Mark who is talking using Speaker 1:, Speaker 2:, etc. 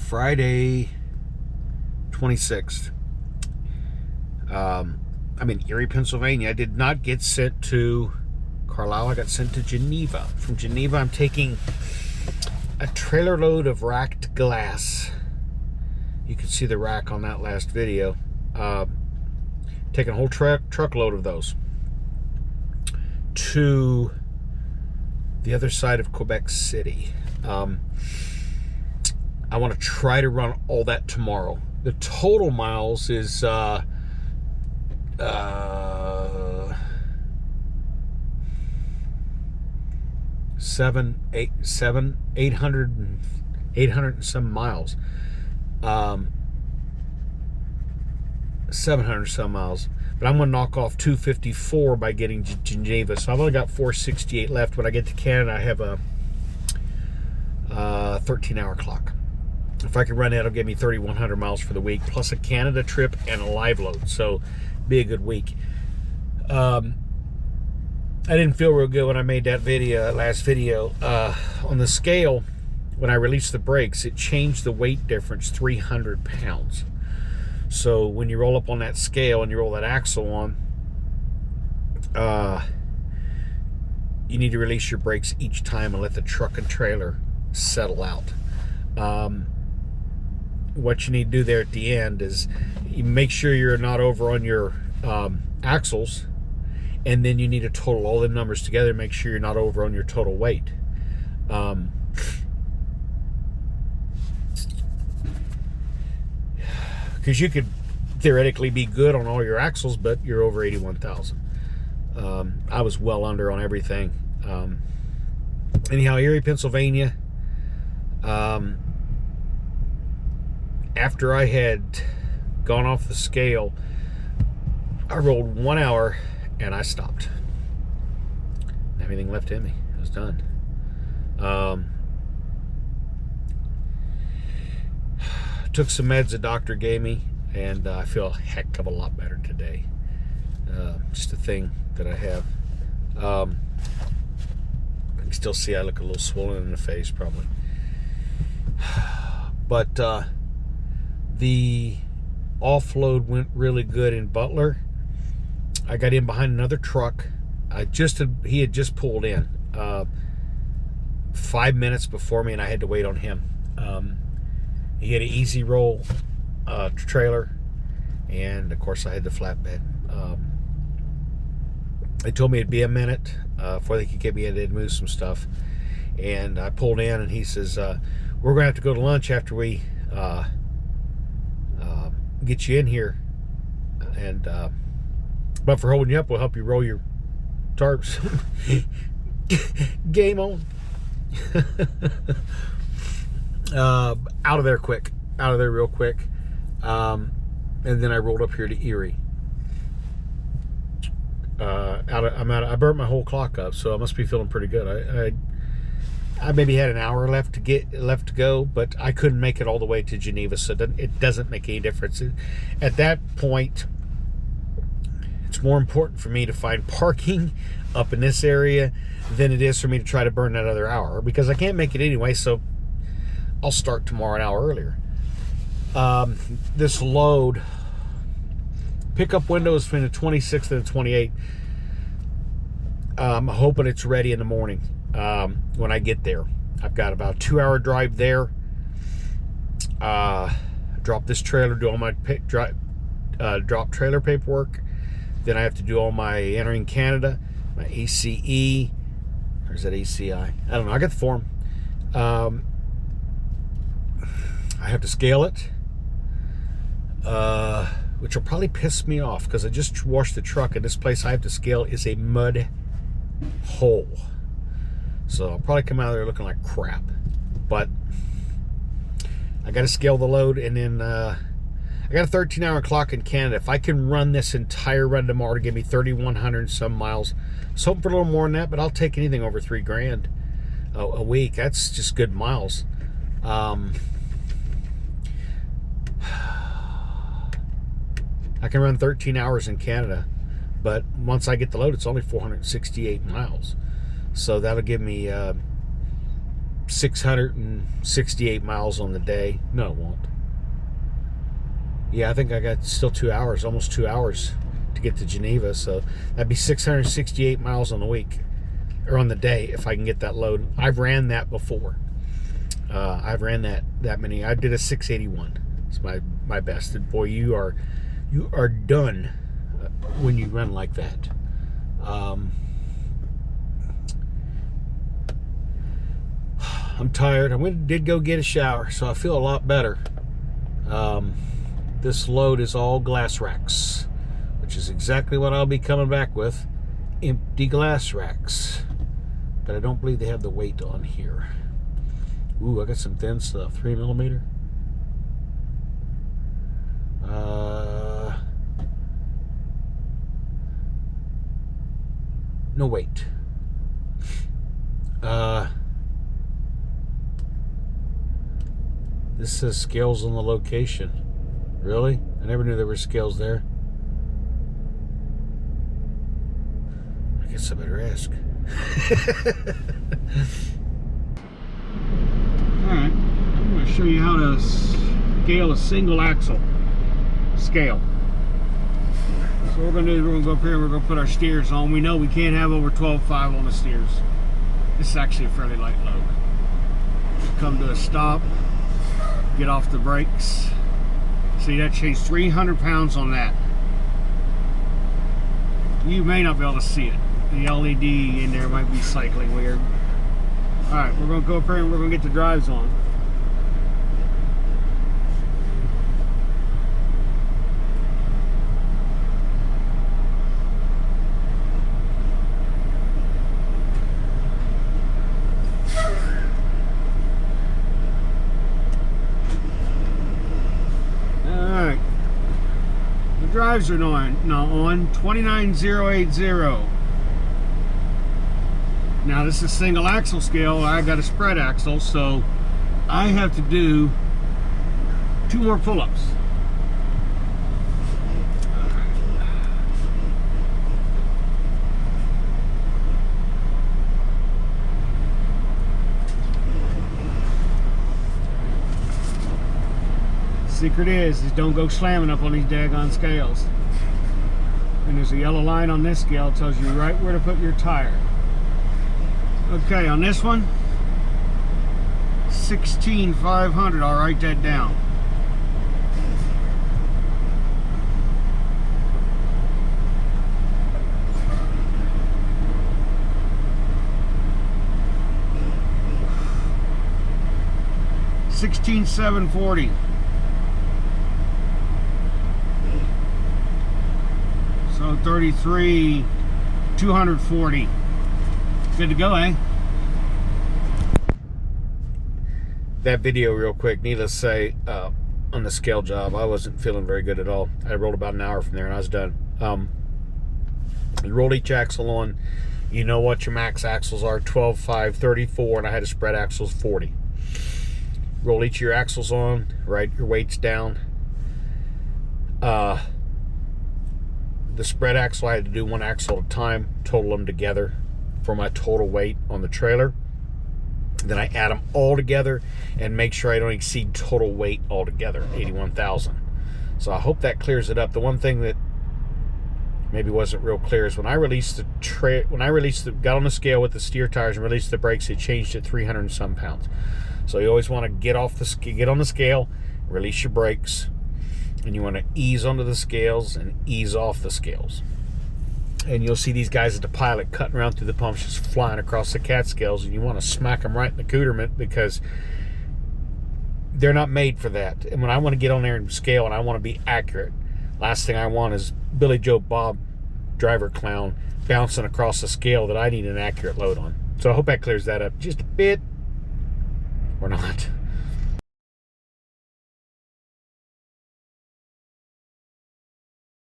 Speaker 1: Friday 26th. I'm in Erie, Pennsylvania. I did not get sent to Carlisle. I got sent to Geneva. From Geneva, I'm taking a trailer load of racked glass. You can see the rack on that last video. Taking a whole truckload of those to the other side of Quebec City. I want to try to run all that tomorrow. The total miles is 800 and some miles. 700 some miles. But I'm going to knock off 254 by getting to Geneva. So I've only got 468 left. When I get to Canada, I have a 13-hour clock. If I can run that, it'll give me 3,100 miles for the week, plus a Canada trip and a live load. So, be a good week. I didn't feel real good when I made that video, last video. On the scale, when I released the brakes, it changed the weight difference 300 pounds. So, when you roll up on that scale and you roll that axle on, you need to release your brakes each time and let the truck and trailer settle out. What you need to do there at the end is you make sure you're not over on your axles, and then you need to total all the numbers together and make sure you're not over on your total weight. Because you could theoretically be good on all your axles, but you're over 81,000. I was well under on everything. Anyhow, Erie, Pennsylvania. After I had gone off the scale, I rolled 1 hour and I stopped. Everything left in me. I was done. Took some meds the doctor gave me, and I feel a heck of a lot better today. Just a thing that I have. I can still see I look a little swollen in the face, probably. But the offload went really good in Butler. I got in behind another truck. He had just pulled in 5 minutes before me, and I had to wait on him. He had an easy roll trailer, and of course I had the flatbed. They told me it'd be a minute before they could get me in to move some stuff, and I pulled in, and he says, we're gonna have to go to lunch after we get you in here, and but for holding you up, we'll help you roll your tarps. Game on. Out of there quick, out of there real quick, and then I rolled up here to Erie. I burnt my whole clock up, so I must be feeling pretty good. I maybe had an hour left to go, but I couldn't make it all the way to Geneva, so it doesn't make any difference. At that point, it's more important for me to find parking up in this area than it is for me to try to burn that other hour, because I can't make it anyway, so I'll start tomorrow an hour earlier. This load, pickup window is between the 26th and the 28th. I'm hoping it's ready in the morning. When I get there, I've got about a 2-hour drive there. Drop this trailer, do all my drop trailer paperwork. Then I have to do all my entering Canada, my ACE, or is that ACI? I don't know. I got the form. I have to scale it, which will probably piss me off because I just washed the truck, and this place I have to scale is a mud hole. So I'll probably come out of there looking like crap. But I got to scale the load, and then I got a 13-hour clock in Canada. If I can run this entire run tomorrow to give me 3,100 some miles, I was hoping for a little more than that, but I'll take anything over $3,000 a week. That's just good miles. I can run 13 hours in Canada, but once I get the load, it's only 468 miles. So that'll give me 3,100 miles 668 miles on the day. No, it won't. Yeah, I think I got still 2 hours, almost 2 hours to get to Geneva. So that'd be 668 miles on the week, or on the day, if I can get that load. I've ran that before. I've ran that many. I did a 681. It's my best. And boy, you are done when you run like that. I'm tired. did go get a shower, so I feel a lot better. This load is all glass racks, which is exactly what I'll be coming back with. Empty glass racks. But I don't believe they have the weight on here. Ooh, I got some thin stuff. 3mm. No weight. This says scales on the location. Really? I never knew there were scales there. I guess I better ask. Alright, I'm going to show you how to scale a single axle scale. So what we're going to do is we're going to go up here and we're going to put our steers on. We know we can't have over 12.5 on the steers. This is actually a fairly light load. Come to a stop, get off the brakes. See, that changed 300 pounds on that. You may not be able to see it. The LED in there might be cycling weird. Alright, we're going to go up here and we're going to get the drives on. Alright. The drives are now on 29080. Now this is single axle scale. I got a spread axle, so I have to do 2 more pull-ups. Secret is don't go slamming up on these daggone scales. And there's a yellow line on this scale that tells you right where to put your tire. Okay, on this one, 16,500. I'll write that down. $16,740. So 33,240. Good to go, eh? That video real quick, needless to say, on the scale job, I wasn't feeling very good at all. I rolled about an hour from there and I was done. You rolled each axle on, you know what your max axles are, 12, 5, 34, and I had a spread axles 40. Roll each of your axles on, write your weights down. The spread axle, I had to do 1 axle at a time, total them together for my total weight on the trailer. Then I add them all together and make sure I don't exceed total weight altogether, 81,000. So I hope that clears it up. The one thing that maybe wasn't real clear is when I released got on the scale with the steer tires and released the brakes, it changed at 300 and some pounds. So you always want to get on the scale, release your brakes, and you want to ease onto the scales and ease off the scales. And you'll see these guys at the pilot cutting around through the pumps, just flying across the cat scales, and you want to smack them right in the accoutrement because they're not made for that. And when I want to get on there and scale and I want to be accurate, last thing I want is Billy Joe Bob driver clown bouncing across the scale that I need an accurate load on. So I hope that clears that up just a bit, or not.